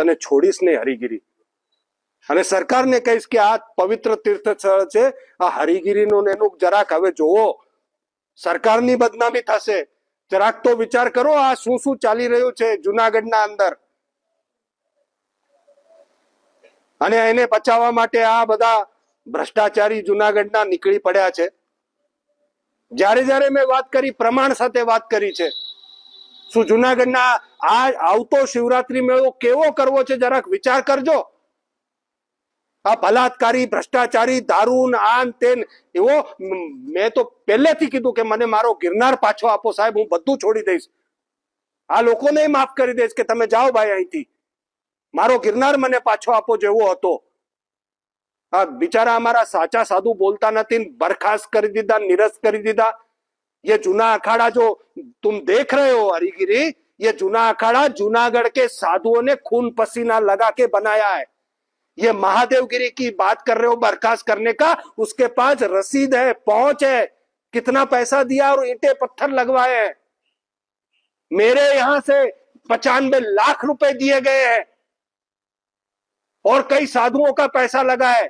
તને છોડીશ નહીં હરિગીરી. અને સરકારને કહીશ કે આ પવિત્ર તીર્થ સ્થળ છે, આ હરિગીરીનું એનું જરાક હવે જોવો, સરકારની બદનામી થશે. જરાક તો વિચાર કરો આ શું શું ચાલી રહ્યું છે જુનાગઢના અંદર. અને એને બચાવવા માટે આ બધા ભ્રષ્ટાચારી જુનાગઢના નીકળી પડ્યા છે. જ્યારે જ્યારે મેં વાત કરી, પ્રમાણ સાથે વાત કરી છે. શું જુનાગઢના આ આવતો શિવરાત્રી મેળો કેવો કરવો છે જરાક વિચાર કરજો. આ બલાત્કારી, ભ્રષ્ટાચારી, દારૂ આન તેન એવો, મેં તો પહેલેથી કીધું કે મને મારો ગિરનાર પાછો આપો સાહેબ, હું બધું છોડી દઈશ. આ લોકોને માફ કરી દઈશ કે તમે જાઓ ભાઈ અહીંથી, મારો ગિરનાર મને પાછો આપો જેવો હતો. આ બિચારા અમારા સાચા સાધુ બોલતા નથી, બરખાસ્ત કરી દીધા, निरस्त કરી દીધા. ये जूना अखाड़ा जो तुम देख रहे हो हरिगिरी, ये जूना अखाड़ा जूनागढ़ के साधुओं ने खून पसीना लगा के बनाया है. ये महादेवगिरी की बात कर रहे हो बर्खास्त करने का, उसके पास रसीद है, पहुंच है, कितना पैसा दिया और ईंटे पत्थर लगवाए हैं. मेरे यहां से 95 लाख रुपए दिए गए हैं और कई साधुओं का पैसा लगा है.